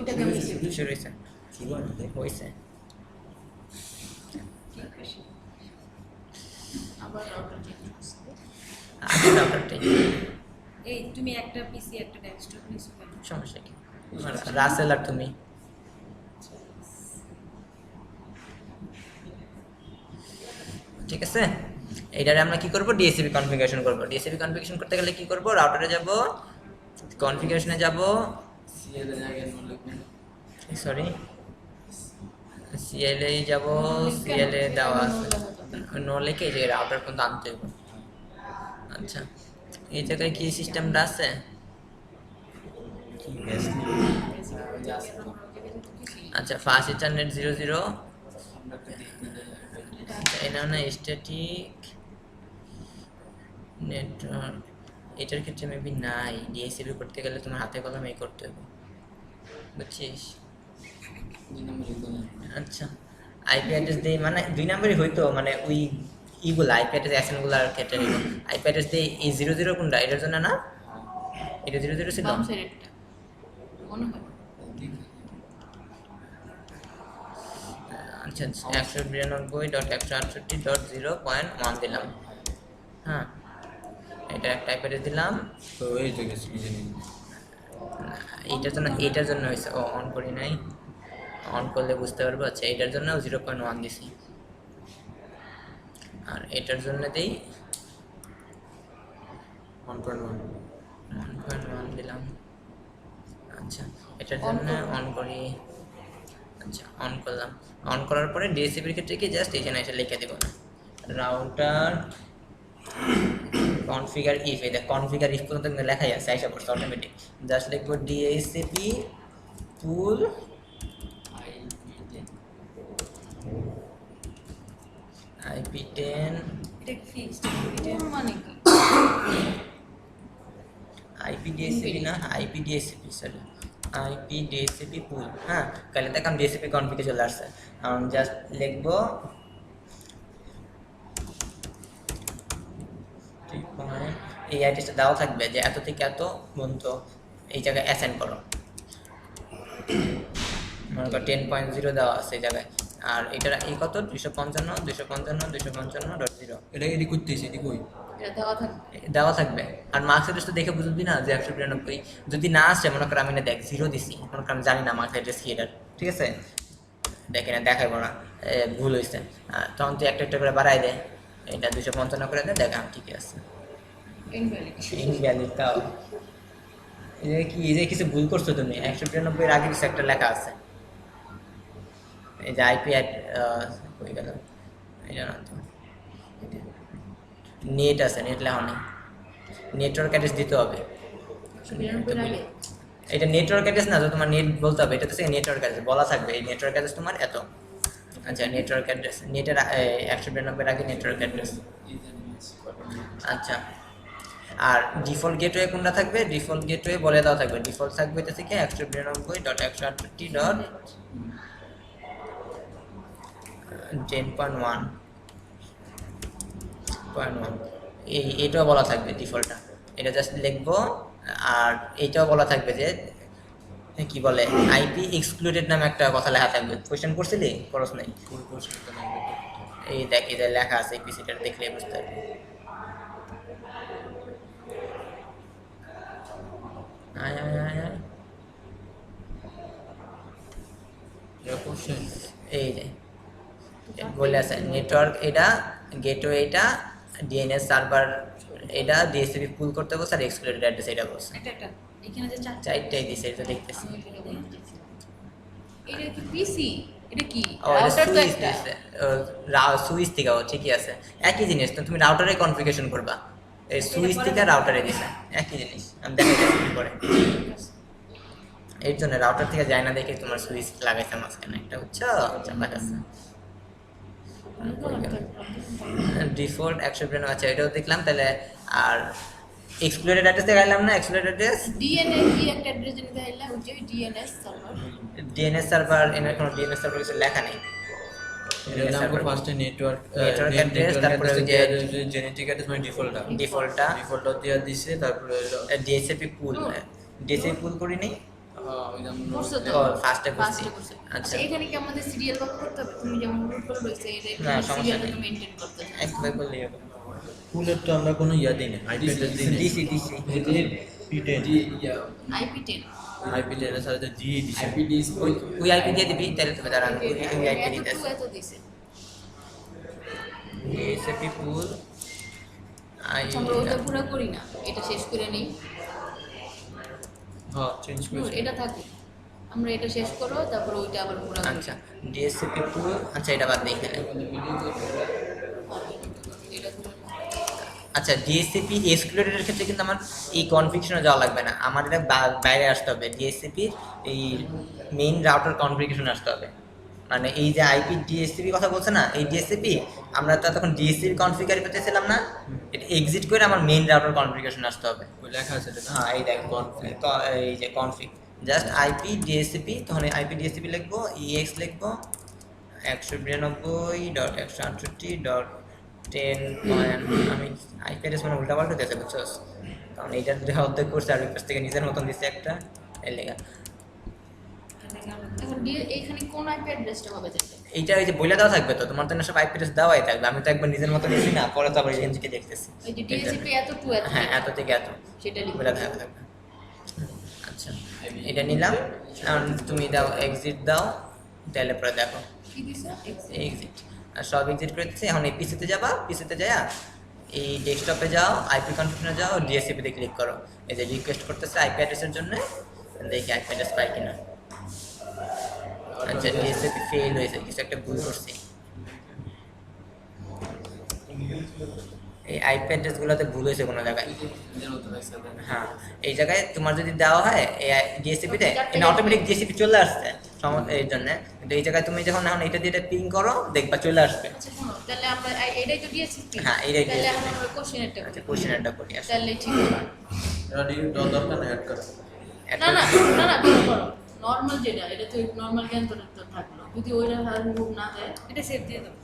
ওইটা কেমন শুরু হয়েছে হয়েছে আবার রাউটার চেঞ্জ করছে আগে রাউটারটাই এই তুমি একটা পিসি একটা ডেস্কটপ ইউজ করো সমস্যা কি রাসেল আর তুমি ঠিক আছে এইটারে আমরা কি করব ডিএসসিপি কনফিগারেশন করব ডিএসসিপি কনফিগারেশন করতে গেলে কি করব রাউটারে যাব কনফিগারেশনে যাব সিএল এর আগে নো লিখবেন সরি সিএল এ যাব সিএল এ দেওয়া আছে নো লিখে যে রাউটার পর্যন্ত আনতে হবে আচ্ছা এই জায়গায় কি সিস্টেমটা আছে আচ্ছা ফার্স্ট ইন্টারনেট 00 এটা না স্ট্যাটিক নেটওয়ার্ক এটার ক্ষেত্রে মেবি নাই ডিএসসিপি করতে গেলে তোমার হাতে কলমে করতে হবে বুঝছিস আচ্ছা আইপি অ্যাড্রেস দেই মানে 2 নম্বরই হইতো মানে ওই ইগুলো আইপি অ্যাড্রেস এসএনগুলোর ক্ষেত্রে নিব আইপি অ্যাড্রেস দেই এই 00 কোনটা এটার জন্য না এটা 00 ছিল বাম সাইডেরটা মনে হয় আচ্ছা 192.168.0.1 দিলাম হ্যাঁ এটা একটা আইপি অ্যাড্রেস দিলাম তো এই জায়গায় বুঝে নিন এইটার জন্য হয়েছে ও অন করি নাই অন করলে বুঝতে পারবো আচ্ছা এটার জন্য 0.1 দিছি আর এটার জন্য দেই 1.1 দিলাম আচ্ছা এটার জন্য অন করি আচ্ছা অন করলাম অন করার পরে ডিএসসিপির ক্ষেত্রে কি জাস্ট এখানে এসে লিখে দেব রাউটার কনফিগার ইফ এই কনফিগার ইফ পর্যন্ত কিন্তু লেখাই আছে আইসা পড়ছে অটোমেটিক জাস্ট লিখব ডিএসসিপি পুল IP10 এটা ফিক্সড এটা মানে কি IPDSCP না IPDSCP সরি IPDSCP পুল হ্যাঁ তাহলে দেখলাম ডিএসসিপি কনফিগে চলে আসছে জাস্ট লিখব এই অ্যাড্রেসটা দেওয়া থাকবে যে এত থেকে এত পর্যন্ত এই জায়গায় অ্যাসাইন করো মনে করো 10.0 দেওয়া আছে এই জায়গায় আর এটার এই কত 255.255.0 এটা এডি করতেছি এডি কই এটা দেওয়া থাকে দেওয়া থাকবে আর মার্কস অ্যাড্রেস তো দেখে বুঝবি না যে 192 যদি না আসে মনে করো আমি না দেখ 0 দিছি মনে করো আমি জানি না মার্কস অ্যাড্রেস কি এটার ঠিক আছে দেখে না দেখাবো না ভুল হয়েছে তখন তুই একটা একটা করে বাড়াই দে এটা 255 করে দে দেখা ঠিক আছে ইনভ্যালিড তাও এই যে কিছু ভুল করছো তুমি 192 এর আগে কিছু একটা লেখা আছে এই যে আইপি কই গেল এটা না তো নেট আছে নেট লেখা নেই নেটওয়ার্ক অ্যাড্রেস দিতে হবে এটা নেটওয়ার্ক অ্যাড্রেস না তো তোমার নেট বলতে হবে এটা তো নেটওয়ার্ক অ্যাড্রেস বলা থাকবে এই নেটওয়ার্ক অ্যাড্রেস তোমার এত আচ্ছা নেটওয়ার্ক অ্যাড্রেস নেটের 192 আগে নেটওয়ার্ক অ্যাড্রেস আচ্ছা আর ডিফল্ট গেটওয়ে কোনটা থাকবে ডিফল্ট গেটওয়ে বলে দেওয়া থাকবে ডিফল্ট থাকবে এটা থেকে 192.168.10.1 এইটাও বলা থাকবে ডিফল্টটা এটা জাস্ট লিখবো আর এইটাও বলা থাকবে যে কি বলে আইপি এক্সক্লুডেড নামে একটা কথা লেখা থাকবে কোশ্চেন করছিলি খরচ নাই এই দেখ এটা লেখা আছে পিসিটা দেখলে বুঝতে পারবি এই যে বলে আছে নেটওয়ার্ক এটা গেটওয়ে এটা ডিএনএস সার্ভার এটা ডিএসসিপি পুল করতে বলছে আর এক্সক্লুডেড অ্যাড্রেস এটা বলছে এটা এখানে যে চারটাই দিছে এটা দেখতেছি এটা কি পিসি এটা কি রাউটার রাউটার তো একটা সুইচ থেকে ঠিকই আছে একই জিনিস তো তুমি রাউটারে কনফিগারেশন করবা এই সুইচ থেকে রাউটারে দিছে একই জিনিস আমি দেখাই যাচ্ছি পরে এর জন্য রাউটার থেকে যায় না দেখে তোমার সুইচ লাগাইছে মাঝখানে একটা বুঝছো চাপা আছে ডিফল্ট 192 আচ্ছা এটাও দেখলাম তাহলে আর এক্সক্লুডেড অ্যাড্রেস দেখাইলাম না এক্সক্লুডেড অ্যাড্রেস ডিএনএস কি একটা অ্যাড্রেস জেনে দেখাইলাম ওই যে ডিএনএস সার্ভার ডিএনএস সার্ভার এর কোনো ডিএনএস সার্ভার কিছু লেখা নেই এর নাম ফার্স্টে নেটওয়ার্ক অ্যাড্রেস তারপরে যে জেনেটিক অ্যাড্রেস মানে ডিফল্টটা ডিফল্টটা দিয়া দিছে তারপরে ডিএসসিপি পুল ডিএসসিপি পুল করি নেই করছো তো ও, ফার্স্টে করছি। ফার্স্টে করছো আচ্ছা। আচ্ছা এখানে কি আমাদের সিরিয়াল ভাগ করতে হবে তুমি যেমন রুল করে রইছে না, এটা সমস্যা সিরিয়াল নেই। তো মেইনটেইন করতে হবে একবার বললেই হবে। ফুলের তো আমরা কোনো ইয়া দিই না আইপি অ্যাড্রেস দিই না দিছি দিছি আইপি 10 আইপি এর সাথে দিয়ে দিছি ওই আইপি দিয়ে দিবি তাহলে তুমি দাঁড়ান ওই আইপি এত দিতেছে টু এত দিছে ডিএসপি পুল আই আচ্ছা, আমরা ওটা পুরো করি না এটা শেষ করে নেই হ্যাঁ চেঞ্জ নূর, করে এটা থাকুক আমরা এটা শেষ করো তারপর ওইটা আবার পুরো করি। আচ্ছা ডিএসপি পুল আচ্ছা এটা বাদ নেই এখানে এটা পুরো আচ্ছা ডিএসসিপি এক্সক্লুডেডের ক্ষেত্রে কিন্তু আমার এই কনফিগারেশনে যাওয়া লাগবে না আমার এটা বাইরে আসতে হবে ডিএসসিপির এই মেইন রাউটার কনফিগারেশন আসতে হবে মানে এই যে আইপি ডিএসসিপি কথা বলছে না এই ডিএসসিপি আমরা তো তখন ডিএসসিপি কনফিগার করতেছিলাম না এটা এক্সিট করে আমার মেইন রাউটার কনফিগারেশন আসতে হবে ওই লেখা আছে এটা হ্যাঁ এই দেখ এই যে কনফিগ জাস্ট আইপি ডিএসসিপি তখন আইপি ডিএসসিপি লিখবো ইএক্স লিখবো 192.168.10 আমি আইপি অ্যাড্রেস মানে উল্টা পাল্টা দিয়েছে বুঝছোস কারণ এইটার যে অর্ধেক করছে আর ওই থেকে নিজের মতন দিচ্ছে একটা এই লেখা এখন এখানে কোন আইপি অ্যাড্রেসটা হবে তাহলে এইটা ওই যে বলে দেওয়া থাকবে তো তোমার তো না সব আইপি অ্যাড্রেস দেওয়াই থাকবে আমি তো একবার নিজের মতো নিছি না পরে তো আবার রেঞ্জকে দেখতেছি ওই যে ডিএসপি এত টু এত হ্যাঁ এত থেকে এত সেটা লিখবে বলে থাকবে আচ্ছা এটা নিলাম এখন তুমি দাও এক্সিট দাও তাহলে পরে দেখো কি দিছে এক্সিট আর সব এক্সিট করে দিচ্ছি এখন এই পিসিতে যাবা পিসিতে যাও এই ডেস্কটপে যাও আইপি কনফিগারে যাও ডিএসসিপিতে ক্লিক করো এই যে রিকোয়েস্ট করতেছে আইপি অ্যাড্রেসের জন্য দেখি আইপি অ্যাড্রেস পাই কিনা আচ্ছা ডিএসসিপি ফেল হয়েছে কিছু একটা ভুল করছি এই আইপি অ্যাড্রেসগুলোতে ভুল হয়েছে কোনো জায়গায় হ্যাঁ এই জায়গায় তোমার যদি দেওয়া হয় এই ডিএসসিপিতে এটা অটোমেটিক ডিএসসিপি চলে আসছে এই জন্য কিন্তু এই জায়গায় তুমি যখন এখন এটা দিয়ে পিং করো দেখবা চলে আসবে আচ্ছা শোনো তাহলে আমরা এটাই তো ডিএসপি হ্যাঁ, এটাই তাহলে DSP এখন আমরা কোশ্চেনটা আচ্ছা করি কোশ্চেনটা করি আসলে তাহলে ঠিক হবে এটা দরকার না অ্যাড করা না না না না তুমি করো নরমাল যেটা এটা তো নরমাল জ্ঞান তো থাকলো যদি ওইটা রিমুভ না হয় এটা সেভ দিয়ে দাও